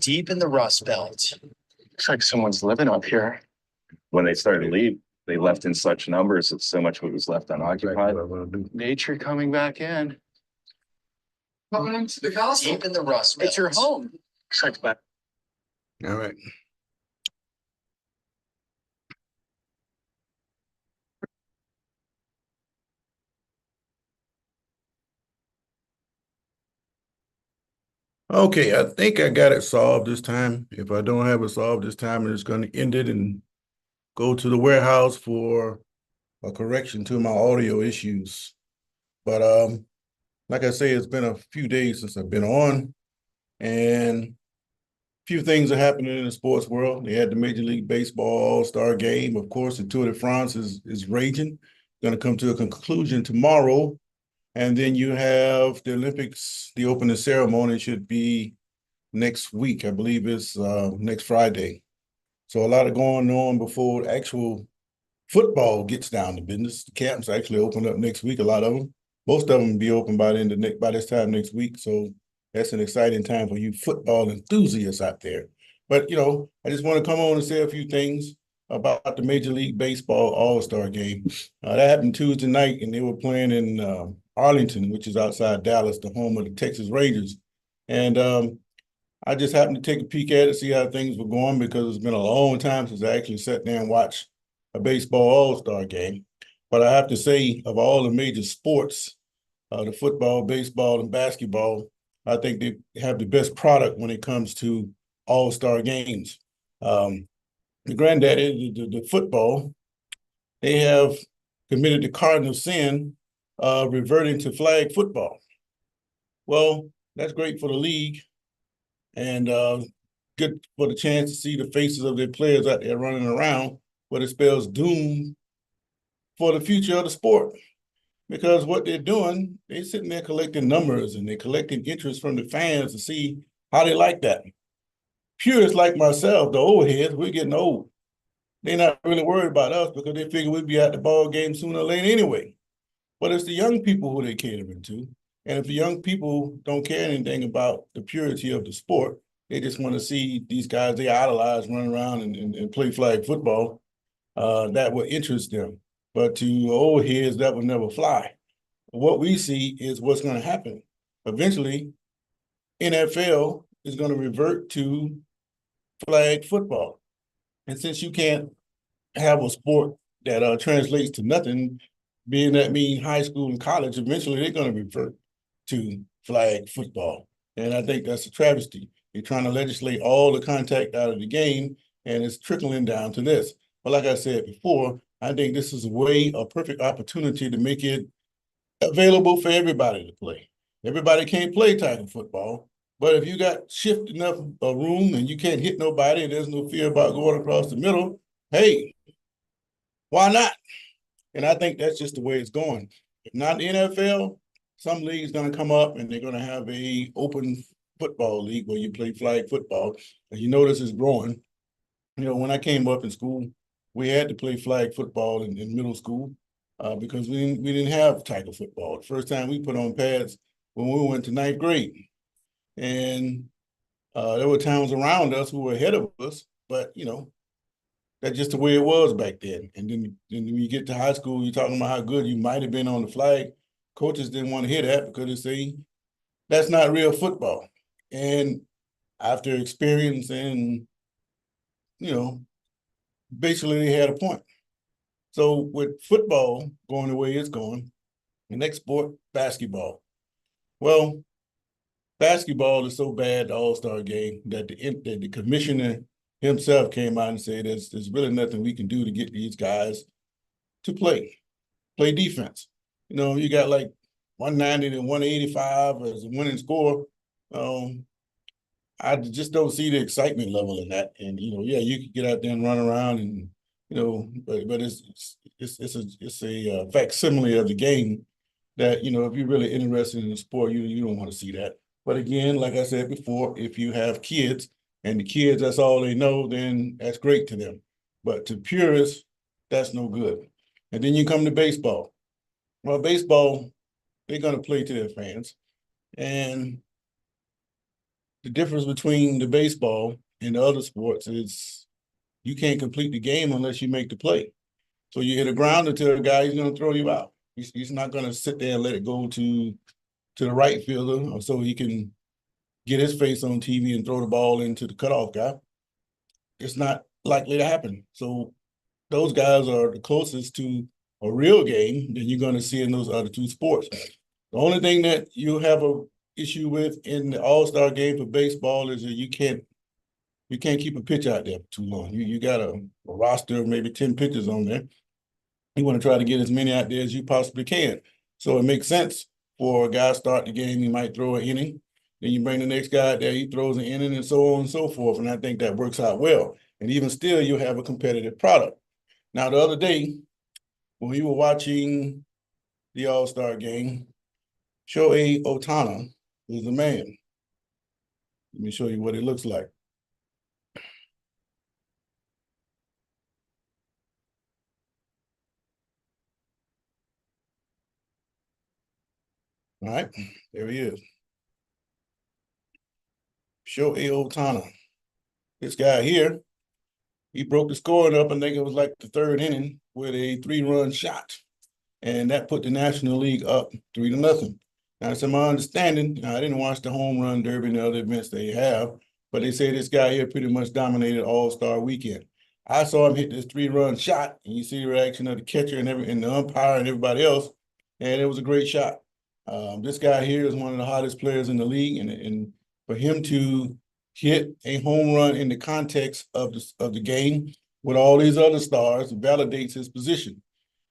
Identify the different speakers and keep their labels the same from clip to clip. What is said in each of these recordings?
Speaker 1: deep in the Rust Belt.
Speaker 2: Looks like someone's living up here.
Speaker 3: When they started to leave, they left in such numbers that so much of it was left unoccupied.
Speaker 2: Nature coming back in.
Speaker 1: Coming into the castle. Deep in the Rust Belt.
Speaker 2: It's your home. Looks like back.
Speaker 4: All right. Okay, I think I got it solved this time. If I don't have it solved this time, I'm just going to end it and go to the warehouse for a correction to my audio issues. But like I say, it's been a few days since I've been on, and a few things are happening in the sports world. They had the Major League Baseball All-Star Game. Of course, the Tour de France is raging. Going to come to a conclusion tomorrow. And then you have the Olympics. The opening ceremony should be next week. I believe it's next Friday. So a lot of going on before actual football gets down to business. The camps actually open up next week, a lot of them. Most of them will be open by this time next week. So that's an exciting time for you football enthusiasts out there. But, I just want to come on and say a few things about the Major League Baseball All-Star Game. That happened Tuesday night, and they were playing in Arlington, which is outside Dallas, the home of the Texas Rangers. And I just happened to take a peek at it, see how things were going, because it's been a long time since I actually sat there and watched a baseball all-star game. But I have to say, of all the major sports, the football, baseball, and basketball, I think they have the best product when it comes to all-star games. The granddaddy, the football, they have committed the cardinal sin of reverting to flag football. Well, that's great for the league, and good for the chance to see the faces of their players out there running around, but it spells doom for the future of the sport. Because what they're doing, they're sitting there collecting numbers, and they're collecting interest from the fans to see how they like that. Purists like myself, the old heads, we're getting old. They're not really worried about us because they figure we'd be at the ball game sooner or later anyway. But it's the young people who they're catering to. And if the young people don't care anything about the purity of the sport, they just want to see these guys they idolize run around and play flag football, that would interest them. But to old heads, that would never fly. What we see is what's going to happen. Eventually, NFL is going to revert to flag football. And since you can't have a sport that translates to nothing, being that mean high school and college, eventually they're going to revert to flag football. And I think that's a travesty. They're trying to legislate all the contact out of the game, and it's trickling down to this. But like I said before, I think this is a perfect opportunity to make it available for everybody to play. Everybody can't play tackle football, but if you got shift enough room and you can't hit nobody and there's no fear about going across the middle, hey, why not? And I think that's just the way it's going. If not the NFL, some league's going to come up and they're going to have a open football league where you play flag football. And you notice it's growing. When I came up in school, we had to play flag football in middle school because we didn't have tackle football. The first time we put on pads when we went to ninth grade. And there were towns around us who were ahead of us, but, that's just the way it was back then. And then when you get to high school, you're talking about how good you might have been on the flag. Coaches didn't want to hear that because they say that's not real football. And after experience and, basically they had a point. So with football going the way it's going, the next sport, basketball. Well, basketball is so bad, the All-Star game, that the commissioner himself came out and said there's really nothing we can do to get these guys to play defense. You got like 190 to 185 as a winning score. I just don't see the excitement level in that. And you could get out there and run around and but it's a facsimile of the game that if you're really interested in the sport, you don't want to see that. But again, like I said before, if you have kids and the kids, that's all they know, then that's great to them. But to purists, that's no good. And then you come to baseball. Well, baseball, they're going to play to their fans. And the difference between the baseball and the other sports is you can't complete the game unless you make the play. So you hit a grounder to a guy, he's going to throw you out. He's not going to sit there and let it go to the right fielder or so he can get his face on TV and throw the ball into the cutoff guy. It's not likely to happen. So those guys are the closest to a real game that you're going to see in those other two sports. The only thing that you have a issue with in the All-Star game for baseball is that you can't keep a pitch out there for too long. You got a roster of maybe 10 pitchers on there. You want to try to get as many out there as you possibly can. So it makes sense for a guy to start the game, you might throw an inning, then you bring the next guy out there, he throws an inning and so on and so forth. And I think that works out well. And even still, you have a competitive product. Now, the other day, when we were watching the All-Star game, Shohei Ohtani is the man. Let me show you what it looks like. All right, there he is. Shohei Ohtani. This guy here, he broke the scoring up. I think it was like the third inning with a 3-run shot. And that put the National League up 3-0. Now, it's my understanding, I didn't watch the home run derby and the other events they have, but they say this guy here pretty much dominated All-Star weekend. I saw him hit this 3-run shot, and you see the reaction of the catcher and the umpire and everybody else, and it was a great shot. This guy here is one of the hottest players in the league, and for him to hit a home run in the context of the game with all these other stars validates his position.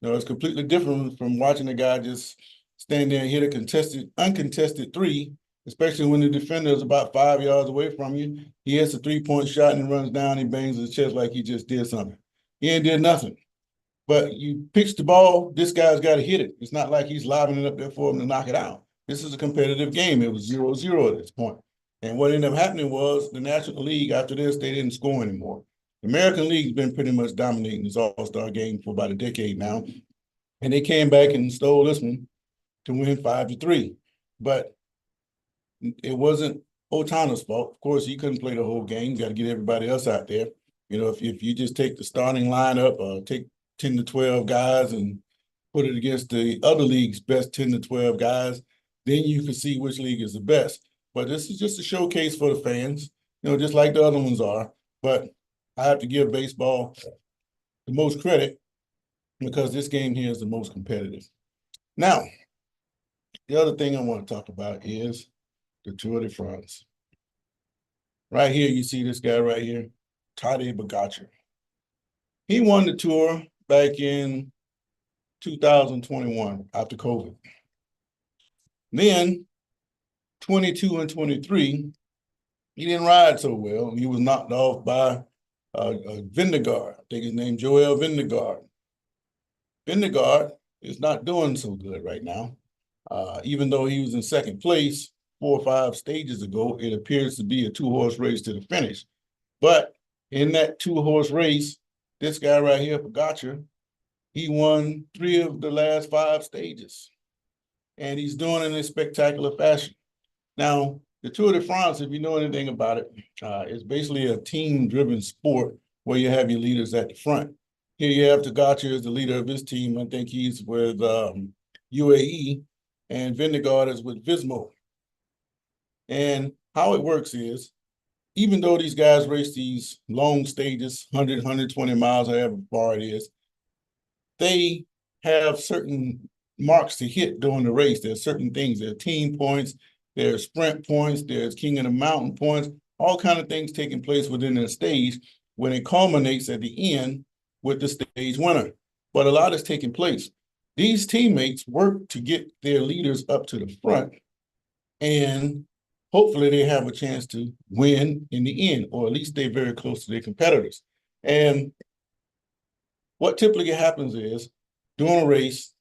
Speaker 4: You know, it's completely different from watching a guy just stand there and hit a uncontested three, especially when the defender is about 5 yards away from you. He hits a 3-point shot and runs down and bangs his chest like he just did something. He ain't did nothing. But you pitch the ball, this guy's got to hit it. It's not like he's lobbing it up there for him to knock it out. This is a competitive game. It was 0-0 at this point. And what ended up happening was the National League, after this, they didn't score anymore. The American League's been pretty much dominating this All-Star game for about a decade now. And they came back and stole this one to win 5-3. But it wasn't Ohtani's fault. Of course, he couldn't play the whole game. You got to get everybody else out there. You know, if you just take the starting lineup, take 10 to 12 guys and put it against the other league's best 10 to 12 guys, then you can see which league is the best. But this is just a showcase for the fans, you know, just like the other ones are. But I have to give baseball the most credit because this game here is the most competitive. Now, the other thing I want to talk about is the Tour de France. Right here, you see this guy right here, Tadej Pogacar. He won the Tour back in 2021 after COVID. Then 22 and 23, he didn't ride so well. He was knocked off by Vingegaard. I think his name Joel Vingegaard. Vingegaard is not doing so good right now. Even though he was in second place 4 or 5 stages ago, it appears to be a 2-horse race to the finish. But in that 2-horse race, this guy right here, Pogacar, he won 3 of the last 5 stages. And he's doing it in a spectacular fashion. Now, the Tour de France, if you know anything about it, is basically a team-driven sport where you have your leaders at the front. Here you have Pogacar as the leader of his team. I think he's with UAE, and Vingegaard is with Vismo. And how it works is, even though these guys race these long stages, 100, 120 miles, however far it is, they have certain marks to hit during the race. There's certain things. There are team points, there's sprint points, there's King of the Mountain points, all kind of things taking place within the stage when it culminates at the end with the stage winner. But a lot is taking place. These teammates work to get their leaders up to the front, and hopefully they have a chance to win in the end, or at least stay very close to their competitors. And what typically happens is, during a race,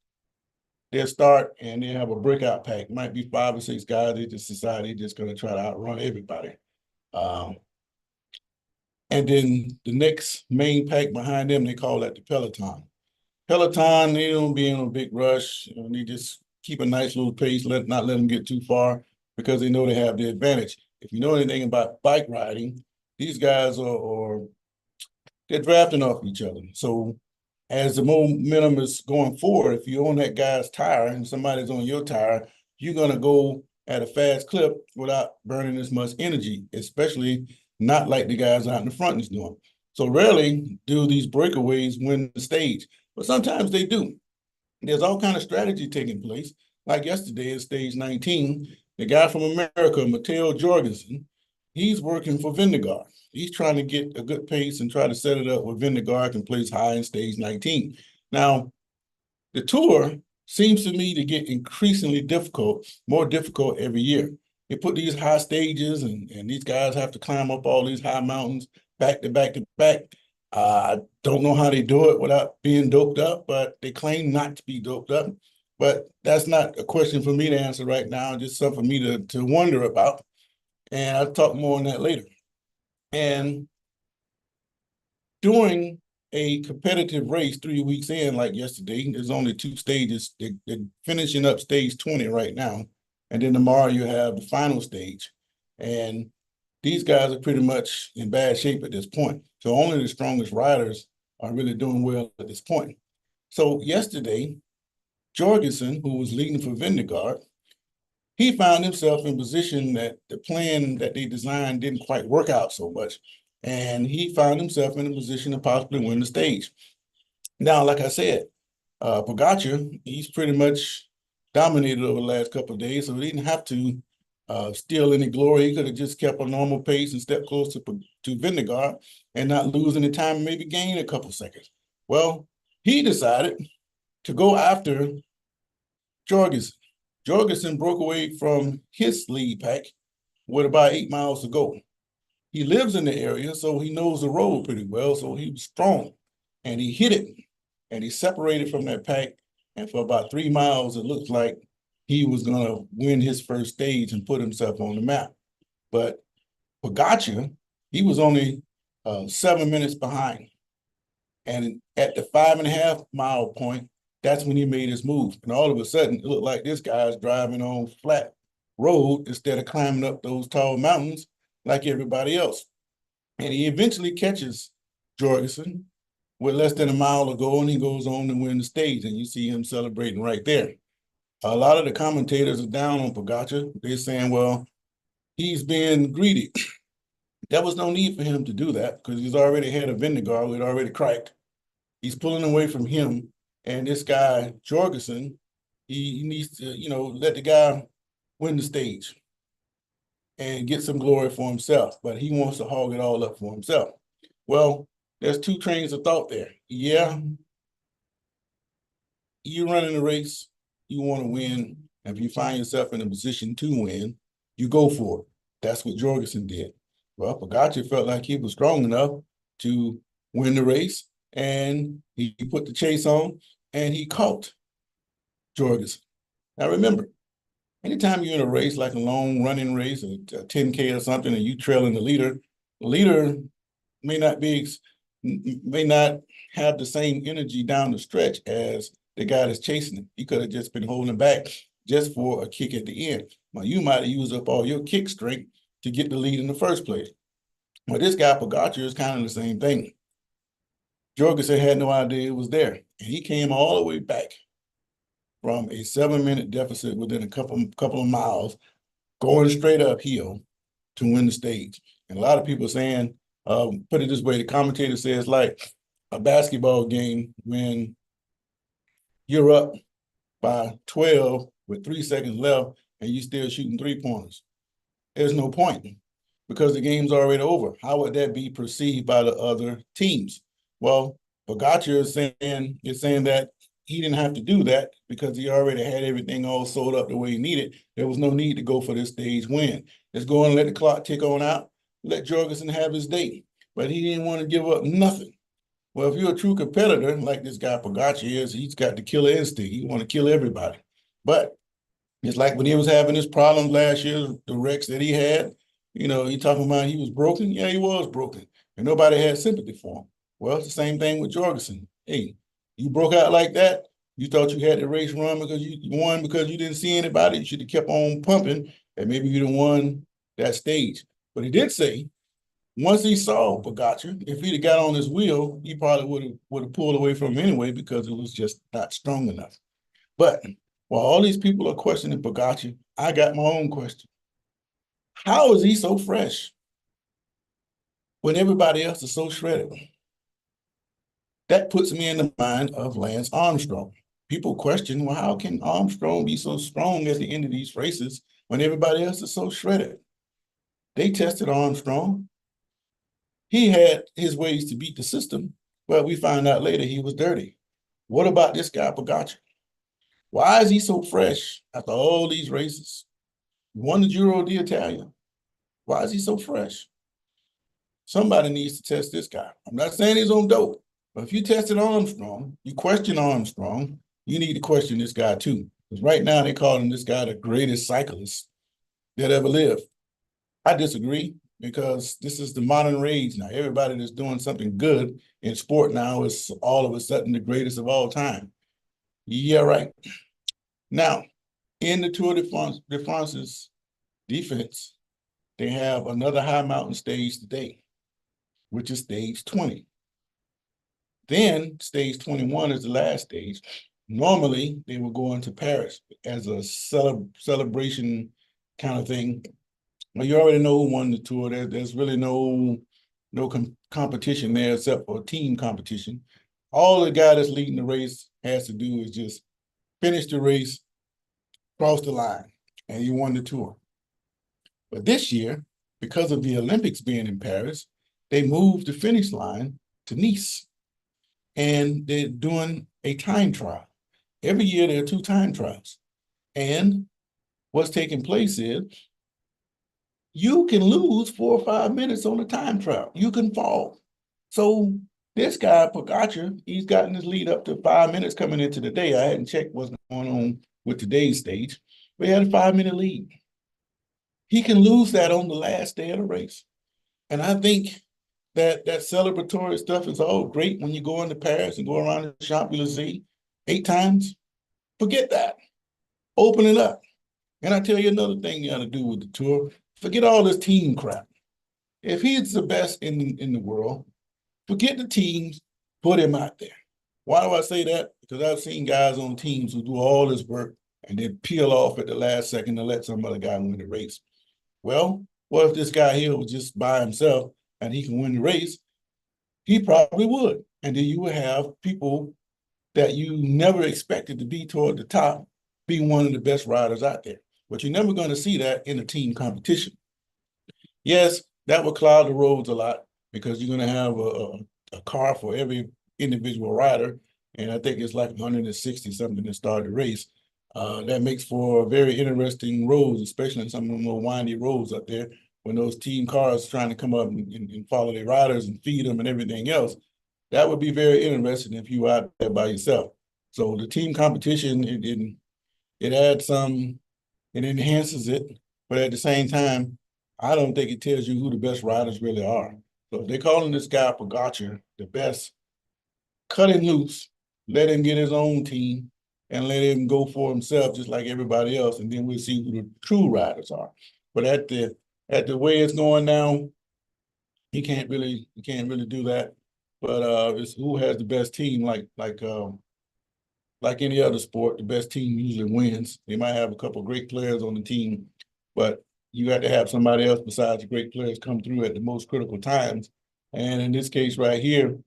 Speaker 4: they'll start and they have a breakout pack. It might be 5 or 6 guys. They just decide they're just going to try to outrun everybody. And then the next main pack behind them, they call that the peloton. Peloton, they don't be in a big rush. You know, they just keep a nice little pace, not let them get too far because they know they have the advantage. if you know anything about bike riding, these guys are they're drafting off each other. So as the momentum is going forward, if you're on that guy's tire and somebody's on your tire, you're gonna go at a fast clip without burning as much energy, especially not like the guys out in the front is doing. So rarely do these breakaways win the stage, but sometimes they do. There's all kind of strategy taking place. Like yesterday at stage 19, the guy from America, Mateo Jorgensen, he's working for Vindegar. He's trying to get a good pace and try to set it up where Vindegar can place high in stage 19. Now, the tour seems to me to get increasingly difficult, more difficult every year. They put these high stages and these guys have to climb up all these high mountains back to back to back. I don't know how they do it without being doped up, but they claim not to be doped up. But that's not a question for me to answer right now, just something for me to wonder about. And I'll talk more on that later. And during a competitive race 3 weeks in, like yesterday, there's only 2 stages. They're finishing up stage 20 right now. And then tomorrow you have the final stage. And these guys are pretty much in bad shape at this point. So only the strongest riders are really doing well at this point. So yesterday, Jorgensen, who was leading for Vindegar, he found himself in a position that the plan that they designed didn't quite work out so much. And he found himself in a position to possibly win the stage. Now, like I said, Pogacar, he's pretty much dominated over the last couple of days, so he didn't have to steal any glory. He could have just kept a normal pace and stepped close to Vindegar and not lose any time and maybe gain a couple seconds. Well, he decided to go after Jorgensen. Jorgensen broke away from his lead pack with about 8 miles to go. He lives in the area, so he knows the road pretty well, so he was strong. And he hit it, and he separated from that pack, and for about 3 miles, it looked like he was going to win his first stage and put himself on the map. But Pogacar, he was only 7 minutes behind. And at the 5.5 mile point, that's when he made his move. And all of a sudden, it looked like this guy's driving on flat road instead of climbing up those tall mountains like everybody else. And he eventually catches Jorgensen with less than a mile to go, and he goes on to win the stage. And you see him celebrating right there. A lot of the commentators are down on Pogacar. They're saying, well, he's being greedy. There was no need for him to do that because he's already had a Vindegar who had already cracked. He's pulling away from him. And this guy, Jorgensen, he needs to, let the guy win the stage and get some glory for himself. But he wants to hog it all up for himself. Well, there's 2 trains of thought there. Yeah, you're running a race, you want to win. If you find yourself in a position to win, you go for it. That's what Jorgensen did. Well, Pogacar felt like he was strong enough to win the race, and he put the chase on, and he caught Jorgensen. Now remember, anytime you're in a race, like a long running race, a 10K or something, and you trailing the leader may not have the same energy down the stretch as the guy that's chasing him. He could have just been holding back just for a kick at the end. Well, you might have used up all your kick strength to get the lead in the first place. Well, this guy, Pogacar, is kind of the same thing. Jorgensen had no idea it was there. And he came all the way back from a 7-minute deficit within a couple of miles, going straight uphill to win the stage. And a lot of people are saying, put it this way, the commentator says like a basketball game when you're up by 12 with 3 seconds left and you're still shooting 3-pointers. There's no point because the game's already over. How would that be perceived by the other teams? Well, Pogacar is saying that he didn't have to do that because he already had everything all sold up the way he needed. There was no need to go for this stage win. Let's go and let the clock tick on out. Let Jorgensen have his day. But he didn't want to give up nothing. Well, if you're a true competitor, like this guy Pogacar is, he's got the killer instinct. He want to kill everybody. But it's like when he was having his problems last year, the wrecks that he had, he talking about he was broken. Yeah, he was broken. And nobody had sympathy for him. Well, it's the same thing with Jorgensen. Hey, you broke out like that. You thought you had the race run because you won because you didn't see anybody. You should have kept on pumping, and maybe you'd have won that stage. But he did say, once he saw Pogacar, if he'd have got on his wheel, he probably would have pulled away from him anyway because it was just not strong enough. But while all these people are questioning Pogacar, I got my own question. How is he so fresh when everybody else is so shredded? That puts me in the mind of Lance Armstrong. People question, well, how can Armstrong be so strong at the end of these races when everybody else is so shredded? They tested Armstrong. He had his ways to beat the system, but we found out later he was dirty. What about this guy, Pogacar? Why is he so fresh after all these races? He won the Giro d'Italia. Why is he so fresh? Somebody needs to test this guy. I'm not saying he's on dope, but if you tested Armstrong, you question Armstrong, you need to question this guy too. Because right now they're calling this guy the greatest cyclist that ever lived. I disagree because this is the modern rage now. Everybody that's doing something good in sport now is all of a sudden the greatest of all time. Yeah, right. Now, in the Tour de France's defense, they have another high mountain stage today, which is stage 20. Then stage 21 is the last stage. Normally, they will go into Paris as a celebration kind of thing. Well, you already know who won the Tour. There's really no competition there except for team competition. All the guy that's leading the race has to do is just finish the race, cross the line, and you won the Tour. But this year, because of the Olympics being in Paris, they moved the finish line to Nice. And they're doing a time trial. Every year there are 2 time trials. And what's taking place is you can lose 4 or 5 minutes on a time trial. You can fall. So this guy, Pogacar, he's gotten his lead up to 5 minutes coming into the day. I hadn't checked what's going on with today's stage, but he had a 5-minute lead. He can lose that on the last day of the race. And I think that celebratory stuff is all great when you go into Paris and go around the Champs-Élysées 8 times. Forget that. Open it up. And I tell you another thing you got to do with the Tour. Forget all this team crap. If he's the best in the world, forget the teams, put him out there. Why do I say that? Because I've seen guys on teams who do all this work and then peel off at the last second to let some other guy win the race. Well, what if this guy here was just by himself and he can win the race? He probably would. And then you would have people that you never expected to be toward the top be one of the best riders out there. But you're never going to see that in a team competition. Yes, that will cloud the roads a lot because you're going to have a car for every individual rider. And I think it's like 160 something to start the race. That makes for very interesting roads, especially in some of the more windy roads up there when those team cars are trying to come up and follow their riders and feed them and everything else. That would be very interesting if you were out there by yourself. So the team competition, it adds some, it enhances it, but at the same time, I don't think it tells you who the best riders really are. So if they're calling this guy Pogacar the best, cut him loose, let him get his own team, and let him go for himself just like everybody else, and then we'll see who the true riders are. But at the way it's going now, he can't really do that. But it's who has the best team, like any other sport, the best team usually wins. They might have a couple of great players on the team, but you have to have somebody else besides the great players come through at the most critical times. And in this case right here,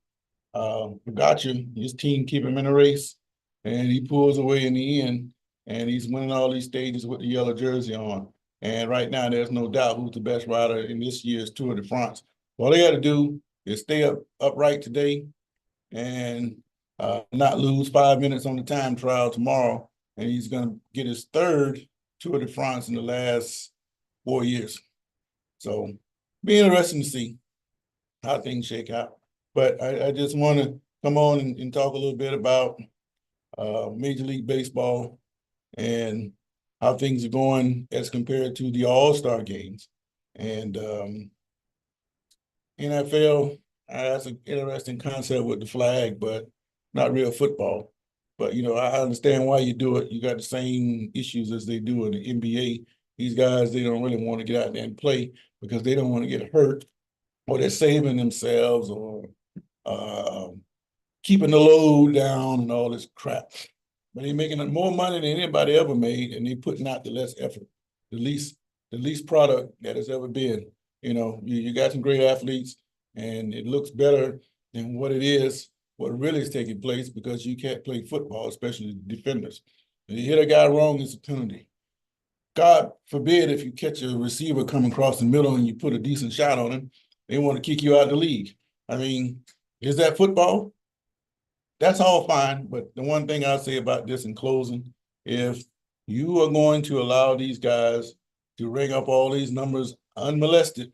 Speaker 4: Pogacar, his team keep him in a race, and he pulls away in the end, and he's winning all these stages with the yellow jersey on. And right now, there's no doubt who's the best rider in this year's Tour de France. All they got to do is stay upright today and not lose 5 minutes on the time trial tomorrow, and he's going to get his 3rd Tour de France in the last 4 years. So, be interesting to see how things shake out. But I just want to come on and talk a little bit about Major League Baseball and how things are going as compared to the All-Star games. And NFL, that's an interesting concept with the flag, but not real football. But, I understand why you do it. You got the same issues as they do in the NBA. These guys, they don't really want to get out there and play because they don't want to get hurt, or they're saving themselves, or keeping the load down and all this crap. But they're making more money than anybody ever made, and they're putting out the less effort, the least product that has ever been. You know, you got some great athletes, and it looks better than what it is, what really is taking place, because you can't play football, especially defenders. If you hit a guy wrong, it's a penalty. God forbid if you catch a receiver coming across the middle and you put a decent shot on him, they want to kick you out of the league. I mean, is that football? That's all fine, but the one thing I'll say about this in closing, if you are going to allow these guys to ring up all these numbers unmolested,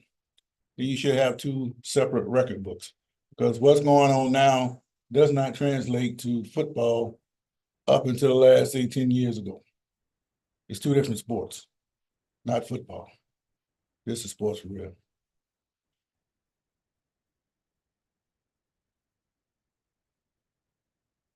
Speaker 4: then you should have two separate record books, because what's going on now does not translate to football up until the last, say, 10 years ago. It's two different sports, not football. This is sports for real.